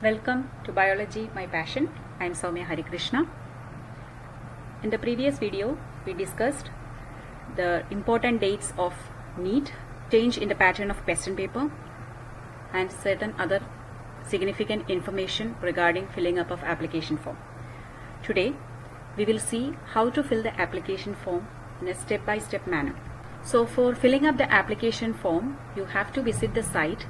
Welcome to Biology, My Passion. I am Soumya Harikrishna. In the previous video, we discussed the important dates of NEET, change in the pattern of question paper, and certain other significant information regarding filling up of application form. Today, we will see how to fill the application form in a step-by-step manner. So for filling up the application form, you have to visit the site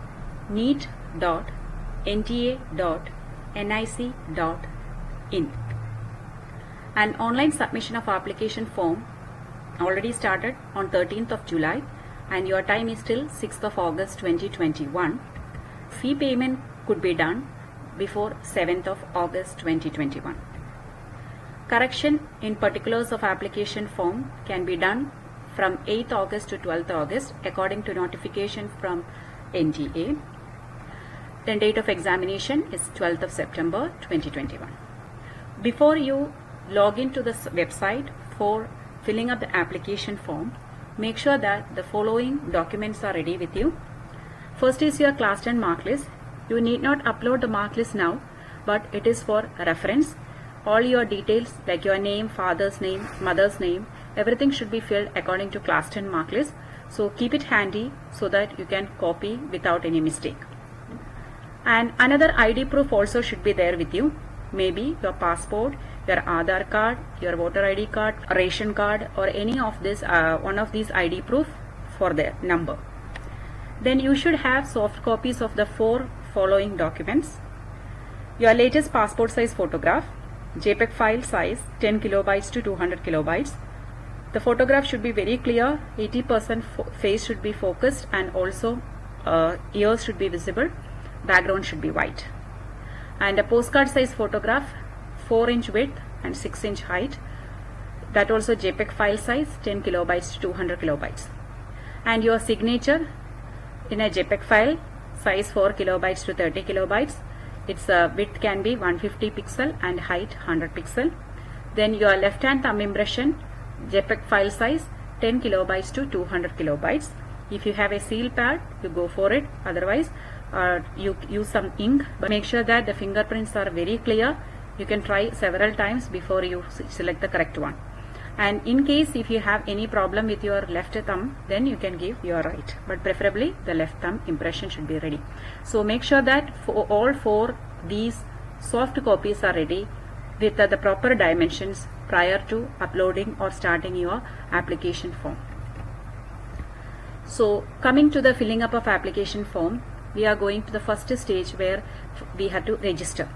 neet.nta.nic.in. An online submission of application form already started on 13th of July and your time is till 6th of August 2021. Fee payment could be done before 7th of August 2021. Correction in particulars of application form can be done from 8th August to 12th August according to notification from NTA. Then date of examination is 12th of September 2021. Before you log into the website for filling up the application form, make sure that the following documents are ready with you. First is your class 10 mark list. You need not upload the mark list now, but it is for reference. All your details like your name, father's name, mother's name, everything should be filled according to class 10 mark list. So keep it handy so that you can copy without any mistake. And another ID proof also should be there with you. Maybe your passport, your Aadhaar card, your voter ID card, ration card, or any of this one of these ID proof for their number. Then you should have soft copies of the 4 following documents. Your latest passport size photograph, JPEG file size 10 kilobytes to 200 kilobytes. The photograph should be very clear, 80% face should be focused and also ears should be visible, background should be white. And a postcard size photograph, 4-inch width and 6-inch height. That also JPEG file size 10 kilobytes to 200 kilobytes. And your signature in a JPEG file size 4 kilobytes to 30 kilobytes. Its width can be 150 pixel and height 100 pixel. Then your left hand thumb impression, JPEG file size 10 kilobytes to 200 kilobytes. If you have a seal pad, you go for it. Otherwise, you use some ink. But make sure that the fingerprints are very clear. You can try several times before you select the correct one. And in case if you have any problem with your left thumb, then you can give your right. But preferably the left thumb impression should be ready. So make sure that for all 4 these soft copies are ready with the proper dimensions prior to uploading or starting your application form. So coming to the filling up of application form, we are going to the first stage where we have to register.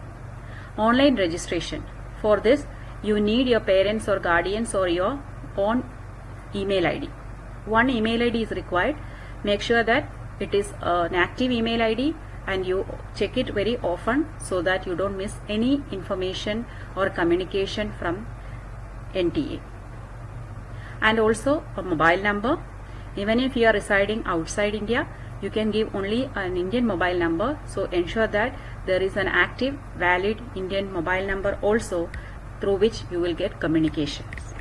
Online registration. For this, you need your parents or guardians or your own email ID. One email ID is required. Make sure that it is an active email ID and you check it very often so that you don't miss any information or communication from NTA. And also a mobile number. Even if you are residing outside India, you can give only an Indian mobile number. So ensure that there is an active, valid Indian mobile number also through which you will get communications.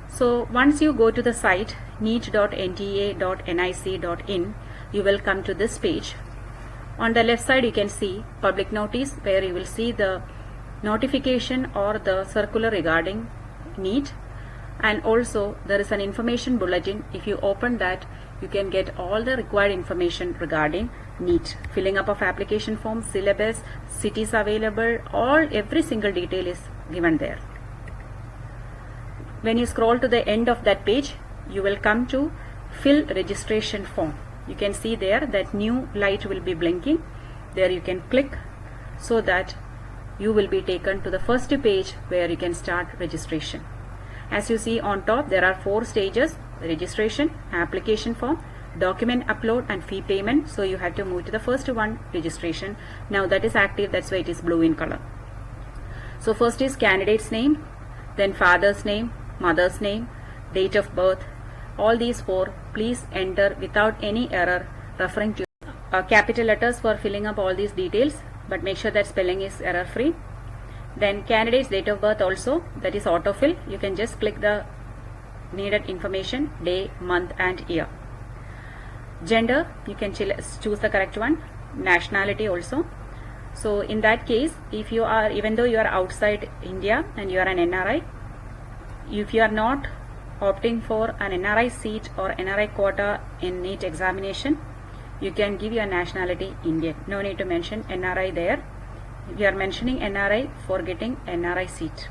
So once you go to the site neet.nta.nic.in, you will come to this page. On the left side you can see public notice where you will see the notification or the circular regarding NEET, and also there is an information bulletin. If you open that, you can get all the required information regarding NEET, filling up of application form, syllabus, cities available, every single detail is given there. When you scroll to the end of that page, you will come to fill registration form. You can see there that new light will be blinking. There you can click so that you will be taken to the first page where you can start registration. As you see on top, there are 4 stages: registration, application form, document upload and fee payment. So you have to move to the first one, registration. Now that is active, that's why it is blue in color. So first is candidate's name, then father's name, mother's name, date of birth. All these 4 please enter without any error, referring to capital letters for filling up all these details, but make sure that spelling is error free. Then candidate's date of birth also, that is autofill. You can just click the needed information, day, month and year. Gender, you can choose the correct one. Nationality also. So in that case, if you are, even though you are outside India and you are an NRI, if you are not opting for an NRI seat or NRI quota in NEET examination, you can give your nationality Indian. No need to mention NRI there. You are mentioning NRI for getting NRI seat.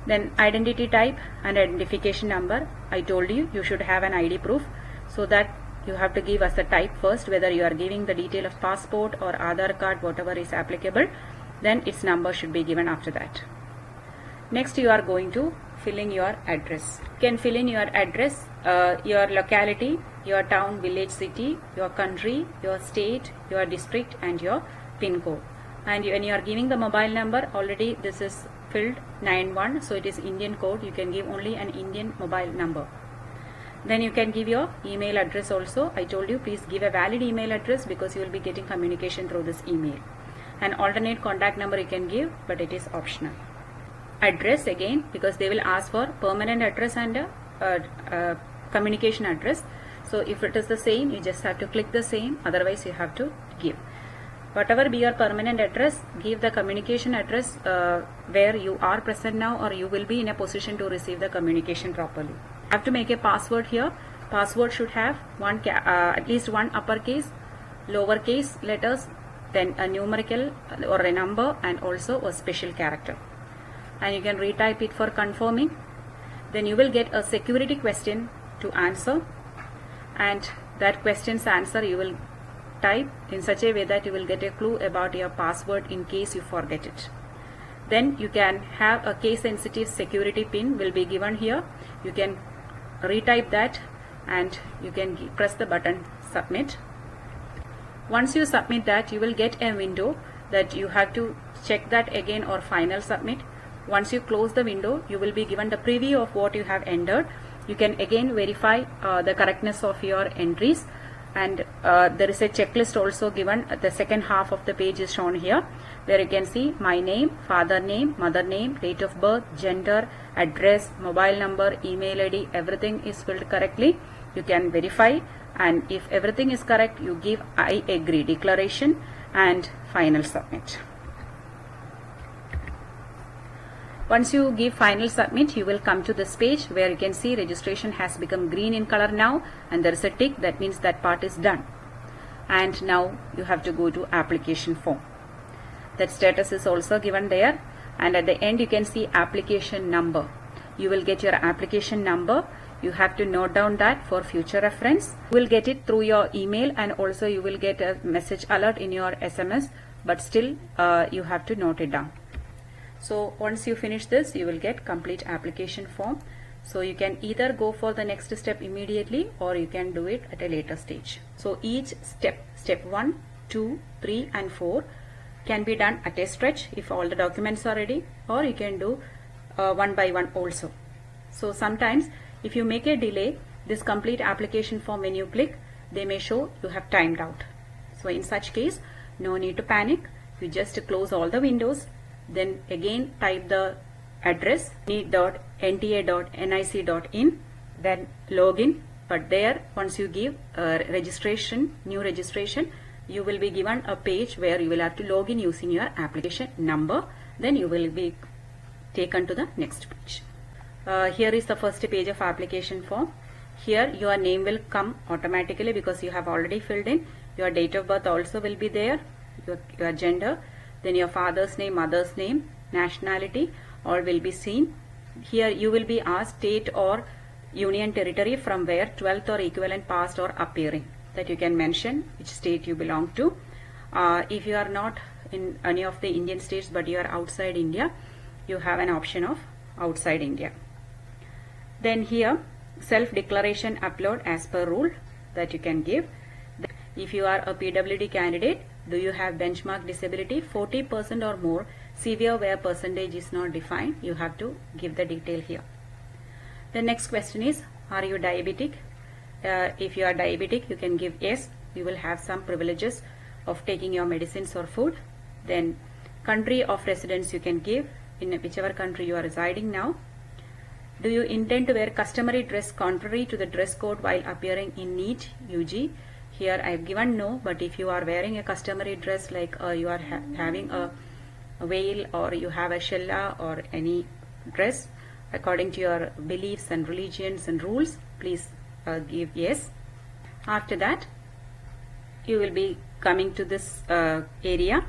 Then identity type and identification number. I told you, you should have an ID proof, so that you have to give us the type first, whether you are giving the detail of passport or Aadhaar card, whatever is applicable, then its number should be given after that. Next, you are going to fill in your address. You can fill in your address, your locality, your town, village, city, your country, your state, your district, and your PIN code. And when you are giving the mobile number, already this is filled 91, so it is Indian code. You can give only an Indian mobile number. Then you can give your email address also. I told you, please give a valid email address because you will be getting communication through this email. An alternate contact number you can give, but it is optional. Address again, because they will ask for permanent address and communication address. So if it is the same, you just have to click the same, otherwise you have to give. Whatever be your permanent address, give the communication address where you are present now, or you will be in a position to receive the communication properly. You have to make a password here. Password should have at least one uppercase, lowercase letters, then a numerical or a number, and also a special character. And you can retype it for confirming. Then you will get a security question to answer, and that question's answer you will type in such a way that you will get a clue about your password in case you forget it. Then you can have a case sensitive security pin will be given here. You can retype that and you can press the button submit. Once you submit that, you will get a window that you have to check that again or final submit. Once you close the window, you will be given the preview of what you have entered. You can again verify the correctness of your entries, and there is a checklist also given. The second half of the page is shown here, where you can see my name, father name, mother name, date of birth, gender, address, mobile number, email ID, everything is filled correctly. You can verify, and if everything is correct, you give I agree declaration and final submit. Once you give final submit, you will come to this page where you can see registration has become green in color now, and there is a tick, that means that part is done. And now you have to go to application form. That status is also given there, and at the end you can see application number. You will get your application number. You have to note down that for future reference. You will get it through your email, and also you will get a message alert in your SMS, but still you have to note it down. So once you finish this, you will get complete application form. So you can either go for the next step immediately, or you can do it at a later stage. So each step 1, 2, 3 and 4 can be done at a stretch if all the documents are ready, or you can do one by one also. So sometimes if you make a delay, this complete application form, when you click, they may show you have timed out. So in such case, no need to panic. You just close all the windows. Then again type the address neet.nta.nic.in, then login. But there, once you give registration, new registration, you will be given a page where you will have to log in using your application number. Then you will be taken to the next page. Here is the first page of application form. Here your name will come automatically because you have already filled in. Your date of birth also will be there, your gender, then your father's name, mother's name, nationality, all will be seen. Here you will be asked state or union territory from where 12th or equivalent past or appearing, that you can mention which state you belong to. If you are not in any of the Indian states but you are outside India, you have an option of outside India. Then here self-declaration upload as per rule that you can give. If you are a PWD candidate, do you have benchmark disability 40% or more, severe where percentage is not defined, you have to give the detail here. The next question is, are you diabetic? If you are diabetic, you can give yes. You will have some privileges of taking your medicines or food. Then country of residence you can give, in whichever country you are residing now. Do you intend to wear customary dress contrary to the dress code while appearing in NEET UG? here I have given no, but if you are wearing a customary dress like you are having a veil, or you have a shella or any dress according to your beliefs and religions and rules, please give yes. After that, you will be coming to this area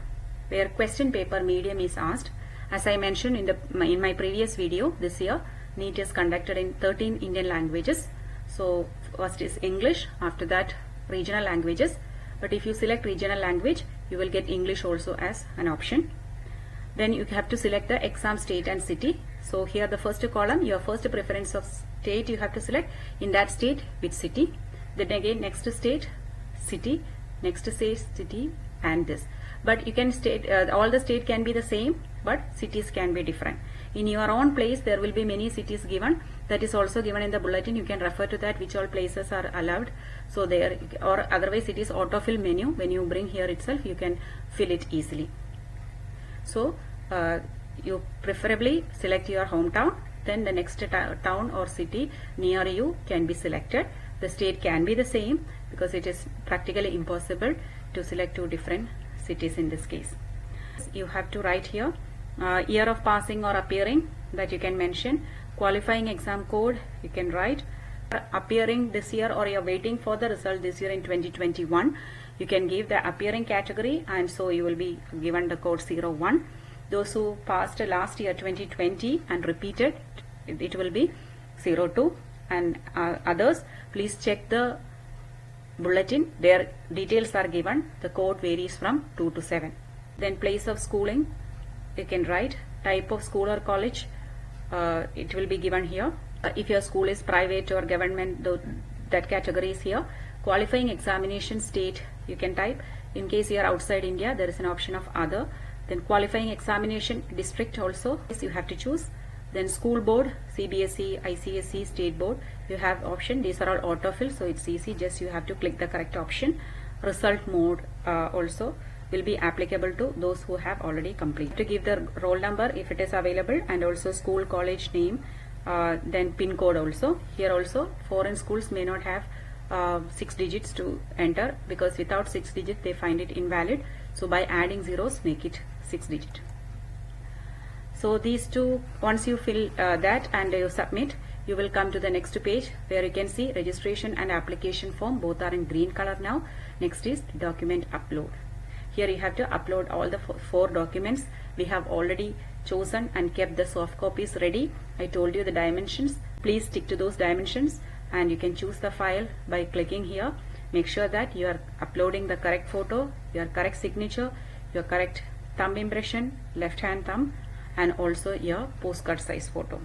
where question paper medium is asked. As I mentioned in my previous video, this year NEET is conducted in 13 Indian languages. So first is English, after that regional languages. But if you select regional language, you will get English also as an option. Then you have to select the exam state and city. So here the first column, your first preference of state you have to select. In that state, which city. Then again next state, city, next state, city, and this. But you can state, all the state can be the same, but cities can be different. In your own place, there will be many cities given. That is also given in the bulletin. You can refer to that, which all places are allowed. So there, or otherwise it is autofill menu. When you bring here itself, you can fill it easily. So you preferably select your hometown, then the next town or city near you can be selected. The state can be the same, because it is practically impossible to select two different cities in this case. You have to write here year of passing or appearing, that you can mention. Qualifying exam code you can write. Appearing this year, or you are waiting for the result this year in 2021, you can give the appearing category, and so you will be given the code 01. Those who passed last year 2020 and repeated, it will be 02. And others, please check the bulletin. Their details are given. The code varies from 2 to 7. Then place of schooling, you can write. Type of school or college, it will be given here. If your school is private or government, that category is here. Qualifying examination state, you can type. In case you are outside India, there is an option of other. Then qualifying examination district also, you have to choose. Then school board, CBSE, ICSE, state board, you have option. These are all autofill, so it's easy. Just you have to click the correct option. Result mode also will be applicable to those who have already completed. To give the roll number if it is available, and also school, college name, then pin code also. Here also foreign schools may not have 6 digits to enter, because without 6 digits they find it invalid. So by adding zeros, make it 6 digit. So these two, once you fill that and you submit, you will come to the next page where you can see registration and application form. Both are in green color now. Next is document upload. Here you have to upload all the 4 documents. We have already chosen and kept the soft copies ready. I told you the dimensions. Please stick to those dimensions, and you can choose the file by clicking here. Make sure that you are uploading the correct photo, your correct signature, your correct thumb impression, left hand thumb, and also your postcard size photo.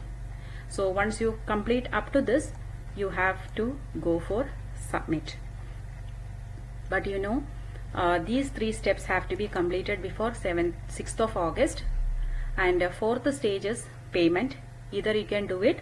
So once you complete up to this, you have to go for submit. But you know, these 3 steps have to be completed before 6th of August. And 4th stage is payment. Either you can do it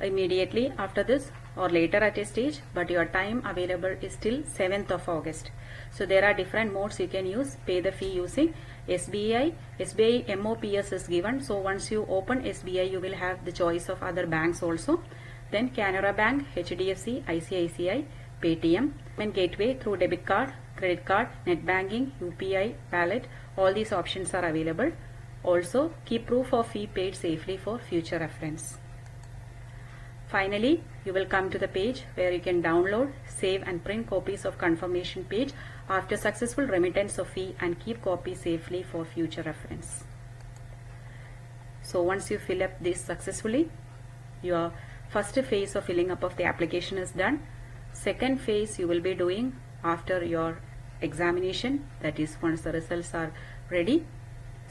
immediately after this or later at a stage, but your time available is till 7th of August. So there are different modes you can use. Pay the fee using SBI. SBI MOPS is given. So once you open SBI, you will have the choice of other banks also. Then Canara Bank, HDFC, ICICI, Paytm, and gateway through debit card, credit card, net banking, UPI, wallet. All these options are available. Also, keep proof of fee paid safely for future reference. Finally, you will come to the page where you can download, save and print copies of confirmation page after successful remittance of fee, and keep copies safely for future reference. So once you fill up this successfully, your first phase of filling up of the application is done. Second phase you will be doing after your examination, that is once the results are ready.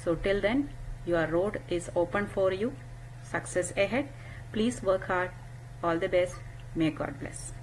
So till then, your road is open for you. Success ahead. Please work hard. All the best. May God bless.